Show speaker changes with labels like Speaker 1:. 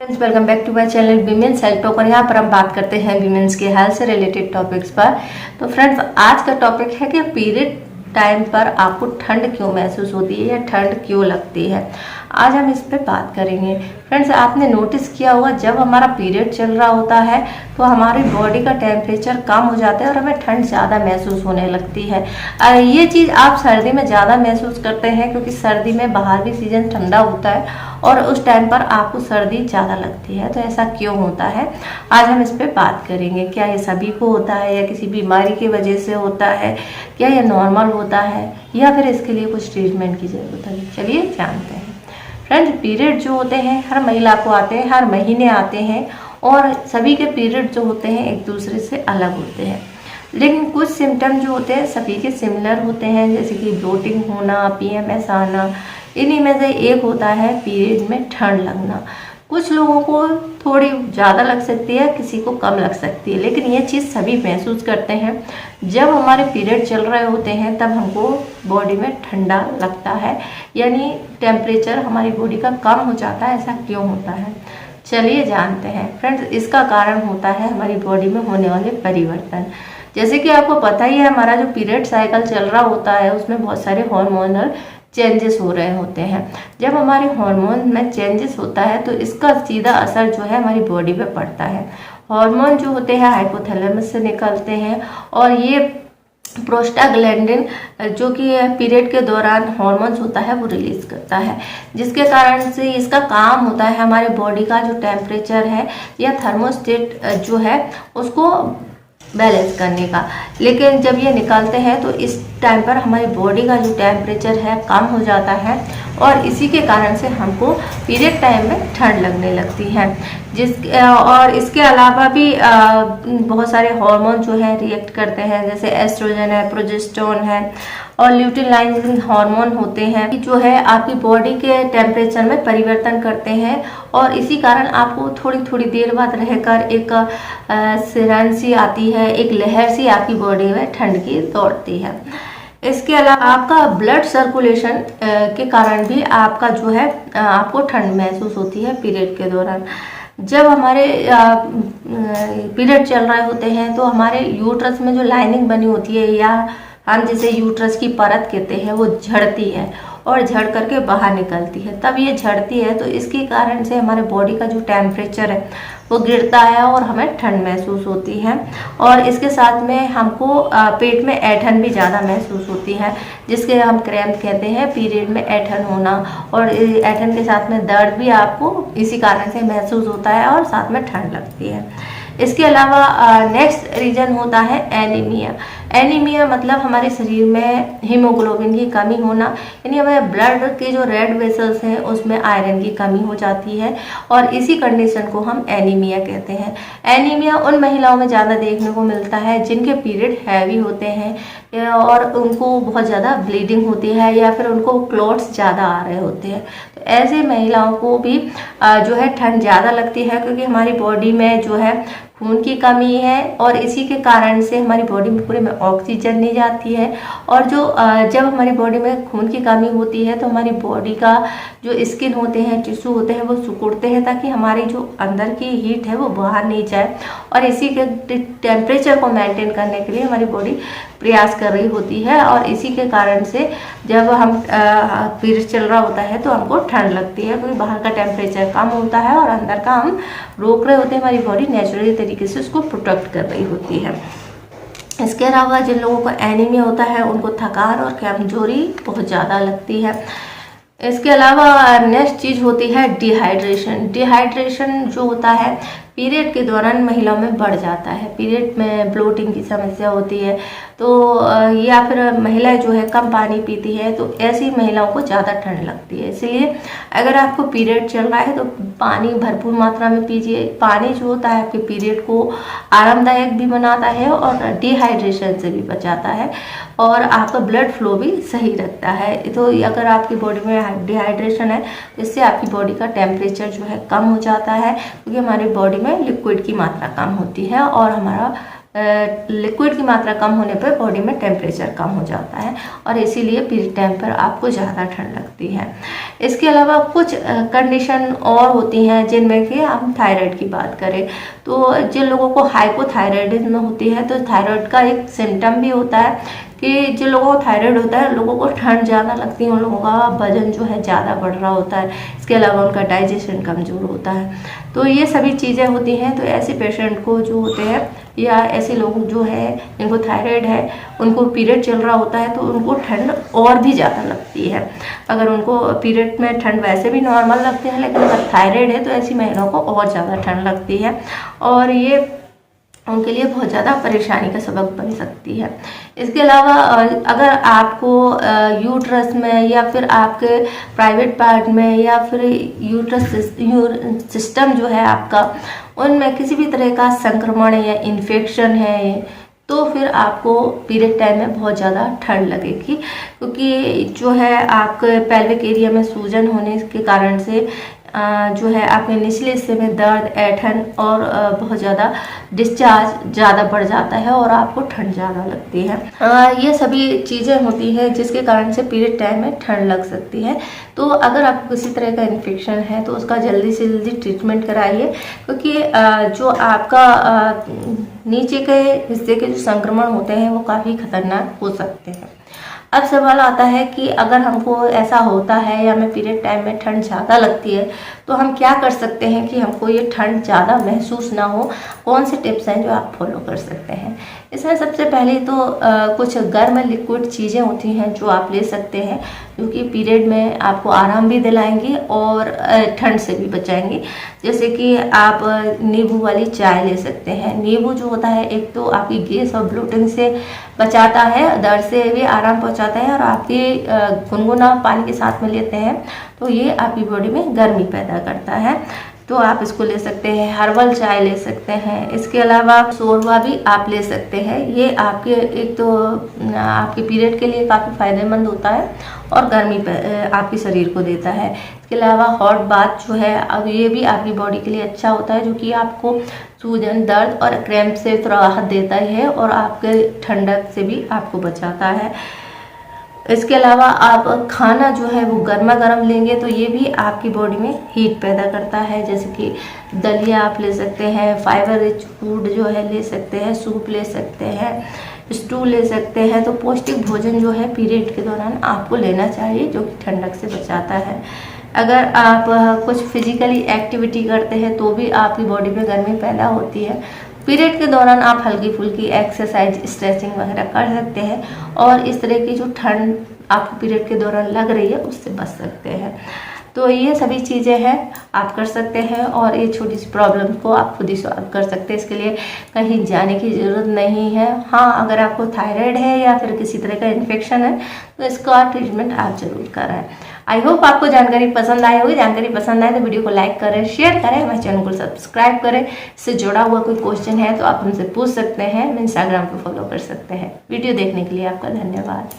Speaker 1: Friends, welcome back to my channel women's health talk. और यहाँ पर हम बात करते हैं वीमेंस के हेल्थ से रिलेटेड टॉपिक्स पर। तो फ्रेंड्स, आज का टॉपिक है कि पीरियड टाइम पर आपको ठंड क्यों महसूस होती है या ठंड क्यों लगती है। आज हम इस पर बात करेंगे। फ्रेंड्स, आपने नोटिस किया होगा जब हमारा पीरियड चल रहा होता है तो हमारी बॉडी का टेम्परेचर कम हो जाता है और हमें ठंड ज़्यादा महसूस होने लगती है। ये चीज़ आप सर्दी में ज़्यादा महसूस करते हैं क्योंकि सर्दी में बाहर भी सीजन ठंडा होता है और उस टाइम पर आपको सर्दी ज़्यादा लगती है। तो ऐसा क्यों होता है, आज हम इस पर बात करेंगे। क्या ये सभी को होता है या किसी बीमारी की वजह से होता है, क्या ये नॉर्मल होता है या फिर इसके लिए कुछ ट्रीटमेंट की ज़रूरत है। चलिए जानते हैं। फ्रेंड्स, पीरियड जो होते हैं हर महिला को आते हैं, हर महीने आते हैं और सभी के पीरियड जो होते हैं एक दूसरे से अलग होते हैं। लेकिन कुछ सिम्टम जो होते हैं सभी के सिमिलर होते हैं, जैसे कि ब्लोटिंग होना, पीएमएस आना। इन्हीं में से एक होता है पीरियड में ठंड लगना। कुछ लोगों को थोड़ी ज़्यादा लग सकती है, किसी को कम लग सकती है, लेकिन ये चीज़ सभी महसूस करते हैं। जब हमारे पीरियड चल रहे होते हैं तब हमको बॉडी में ठंडा लगता है, यानी टेम्परेचर हमारी बॉडी का कम हो जाता है। ऐसा क्यों होता है, चलिए जानते हैं। फ्रेंड्स, इसका कारण होता है हमारी बॉडी में होने वाले परिवर्तन। जैसे कि आपको पता ही है, हमारा जो पीरियड साइकिल चल रहा होता है उसमें बहुत सारे हार्मोनल चेंजेस हो रहे होते हैं। जब हमारे हार्मोन में चेंजेस होता है तो इसका सीधा असर जो है हमारी बॉडी पे पड़ता है। हार्मोन जो होते हैं हाइपोथैलेमस से निकलते हैं और ये प्रोस्टाग्लैंडिन जो कि पीरियड के दौरान हार्मोन्स होता है वो रिलीज करता है, जिसके कारण से इसका काम होता है हमारे बॉडी का जो टेम्परेचर है या थर्मोस्टेट जो है उसको बैलेंस करने का। लेकिन जब ये निकलते हैं तो इस टाइम पर हमारी बॉडी का जो टेम्परेचर है कम हो जाता है और इसी के कारण से हमको पीरियड टाइम में ठंड लगने लगती है। और इसके अलावा भी बहुत सारे हार्मोन जो है रिएक्ट करते हैं, जैसे एस्ट्रोजन है, प्रोजेस्टेरोन है और ल्यूटिनाइजिंग हार्मोन होते हैं जो है आपकी बॉडी के टेम्परेचर में परिवर्तन करते हैं और इसी कारण आपको थोड़ी थोड़ी देर बाद रहकर एक सिरन सी आती है, एक लहर सी आपकी बॉडी में ठंड की दौड़ती है। इसके अलावा आपका ब्लड सर्कुलेशन के कारण भी आपका जो है आपको ठंड महसूस होती है पीरियड के दौरान। जब हमारे पीरियड चल रहे होते हैं तो हमारे यूट्रस में जो लाइनिंग बनी होती है या हम जिसे यूट्रस की परत कहते हैं वो झड़ती है और झड़ करके बाहर निकलती है। तब ये झड़ती है तो इसके कारण से हमारे बॉडी का जो टेम्परेचर है वो गिरता है और हमें ठंड महसूस होती है। और इसके साथ में हमको पेट में ऐंठन भी ज़्यादा महसूस होती है, जिसके हम क्रैम्प कहते हैं। पीरियड में ऐंठन होना और ऐंठन के साथ में दर्द भी आपको इसी कारण से महसूस होता है और साथ में ठंड लगती है। इसके अलावा नेक्स्ट रीजन होता है एनीमिया। एनीमिया मतलब हमारे शरीर में हीमोग्लोबिन की कमी होना, यानी हमारे ब्लड के जो रेड वेसल्स हैं उसमें आयरन की कमी हो जाती है और इसी कंडीशन को हम एनीमिया कहते हैं। एनीमिया उन महिलाओं में ज़्यादा देखने को मिलता है जिनके पीरियड हैवी होते हैं और उनको बहुत ज़्यादा ब्लीडिंग होती है या फिर उनको क्लॉट्स ज़्यादा आ रहे होते हैं। तो ऐसे महिलाओं को भी जो है ठंड ज़्यादा लगती है क्योंकि हमारी बॉडी में जो है खून की कमी है और इसी के कारण से हमारी बॉडी में पूरे में ऑक्सीजन नहीं जाती है। और जब हमारी बॉडी में खून की कमी होती है तो हमारी बॉडी का जो स्किन होते हैं, टिश्यू होते हैं वो सिकुड़ते हैं ताकि हमारी जो अंदर की हीट है वो बाहर नहीं जाए और इसी के टेम्परेचर को मेंटेन करने के लिए हमारी बॉडी प्रयास कर रही होती है। और इसी के कारण से जब हम पीरियड चल रहा होता है तो हमको ठंड लगती है क्योंकि बाहर का टेम्परेचर कम होता है और अंदर का हम रोक रहे होते हैं, हमारी बॉडी नेचुरली तरीके से उसको प्रोटेक्ट कर रही होती है। इसके अलावा जिन लोगों को एनीमिया होता है उनको थकान और कमजोरी बहुत ज़्यादा लगती है। इसके अलावा नेक्स्ट चीज़ होती है डिहाइड्रेशन। डिहाइड्रेशन जो होता है पीरियड के दौरान महिलाओं में बढ़ जाता है। पीरियड में ब्लोटिंग की समस्या होती है तो या फिर महिलाएं जो है कम पानी पीती है तो ऐसी महिलाओं को ज़्यादा ठंड लगती है। इसलिए अगर आपको पीरियड चल रहा है तो पानी भरपूर मात्रा में पीजिए। पानी जो होता है आपके पीरियड को आरामदायक भी बनाता है और डिहाइड्रेशन से भी बचाता है और आपका ब्लड फ्लो भी सही रखता है। तो अगर आपकी बॉडी में डिहाइड्रेशन है इससे आपकी बॉडी का टेम्परेचर जो है कम हो जाता है क्योंकि हमारी बॉडी में लिक्विड की मात्रा कम होती है और हमारा लिक्विड की मात्रा कम होने पर बॉडी में टेम्परेचर कम हो जाता है और इसीलिए पीरियड टाइम पर आपको ज़्यादा ठंड लगती है। इसके अलावा कुछ कंडीशन और होती हैं जिनमें कि हम थायराइड की बात करें तो जिन लोगों को हाइपोथायराइडिज्म होती है तो थायराइड का एक सिम्टम भी होता है कि जिन लोगों को थायराइड होता है लोगों को ठंड ज़्यादा लगती है, उन लोगों का वजन जो है ज़्यादा बढ़ रहा होता है, इसके अलावा उनका डाइजेशन कमज़ोर होता है। तो ये सभी चीज़ें होती हैं। तो ऐसे पेशेंट को जो होते हैं या ऐसे लोग जो है जिनको थायराइड है उनको पीरियड चल रहा होता है तो उनको ठंड और भी ज़्यादा लगती है। अगर उनको पीरियड में ठंड वैसे भी नॉर्मल लगती है लेकिन अगर थायराइड है तो ऐसी महिलाओं को और ज़्यादा ठंड लगती है और ये उनके लिए बहुत ज़्यादा परेशानी का सबब बन सकती है। इसके अलावा अगर आपको यूट्रस में या फिर आपके प्राइवेट पार्ट में या फिर यूट्रस सिस्टम जो है आपका उनमें किसी भी तरह का संक्रमण या इन्फेक्शन है तो फिर आपको पीरियड टाइम में बहुत ज़्यादा ठंड लगेगी, क्योंकि जो है आपके पेल्विक एरिया में सूजन होने के कारण से जो है आपके निचले हिस्से में दर्द, ऐंठन और बहुत ज़्यादा डिस्चार्ज ज़्यादा बढ़ जाता है और आपको ठंड ज़्यादा लगती है। ये सभी चीज़ें होती हैं जिसके कारण से पीरियड टाइम में ठंड लग सकती है। तो अगर आपको किसी तरह का इन्फेक्शन है तो उसका जल्दी से जल्दी ट्रीटमेंट कराइए, क्योंकि जो आपका नीचे के हिस्से के जो संक्रमण होते हैं वो काफ़ी खतरनाक हो सकते हैं। अब सवाल आता है कि अगर हमको ऐसा होता है या हमें पीरियड टाइम में ठंड ज़्यादा लगती है तो हम क्या कर सकते हैं कि हमको ये ठंड ज़्यादा महसूस ना हो, कौन से टिप्स हैं जो आप फॉलो कर सकते हैं। इसमें सबसे पहले तो कुछ गर्म लिक्विड चीज़ें होती हैं जो आप ले सकते हैं जो कि पीरियड में आपको आराम भी दिलाएंगी और ठंड से भी बचाएंगी। जैसे कि आप नींबू वाली चाय ले सकते हैं। नींबू जो होता है एक तो आपकी गैस और ब्लोटिंग से बचाता है, दर्द से भी आराम पहुंचाता है और आपकी गुनगुना पानी के साथ में लेते हैं तो ये आपकी बॉडी में गर्मी पैदा करता है, तो आप इसको ले सकते हैं। हर्बल चाय ले सकते हैं। इसके अलावा शोरबा भी आप ले सकते हैं। ये आपके एक तो आपके पीरियड के लिए काफ़ी फायदेमंद होता है और गर्मी आपके शरीर को देता है। इसके अलावा हॉट बाथ जो है अब ये भी आपकी बॉडी के लिए अच्छा होता है, जो कि आपको सूजन, दर्द और क्रैम्प से तो राहत देता ही है और आपके ठंडक से भी आपको बचाता है। इसके अलावा आप खाना जो है वो गर्मा गर्म लेंगे तो ये भी आपकी बॉडी में हीट पैदा करता है। जैसे कि दलिया आप ले सकते हैं, फाइबर रिच फूड जो है ले सकते हैं, सूप ले सकते हैं, स्टू ले सकते हैं। तो पौष्टिक भोजन जो है पीरियड के दौरान आपको लेना चाहिए जो कि ठंडक से बचाता है। अगर आप कुछ फिजिकली एक्टिविटी करते हैं तो भी आपकी बॉडी में गर्मी पैदा होती है। पीरियड के दौरान आप हल्की फुल्की एक्सरसाइज, स्ट्रेचिंग वगैरह कर सकते हैं और इस तरह की जो ठंड आपको पीरियड के दौरान लग रही है उससे बच सकते हैं। तो ये सभी चीज़ें हैं आप कर सकते हैं और ये छोटी सी प्रॉब्लम को आप खुद ही सॉल्व कर सकते हैं। इसके लिए कहीं जाने की ज़रूरत नहीं है। हाँ, अगर आपको थायराइड है या फिर किसी तरह का इन्फेक्शन है तो इसका ट्रीटमेंट आप जरूर कराएं। आई होप आपको जानकारी पसंद आई होगी। जानकारी पसंद आए तो वीडियो को लाइक करें, शेयर करें, हमारे चैनल को सब्सक्राइब करें। इससे जुड़ा हुआ कोई क्वेश्चन है तो आप हमसे पूछ सकते हैं। मैं इंस्टाग्राम पर फॉलो कर सकते हैं। वीडियो देखने के लिए आपका धन्यवाद।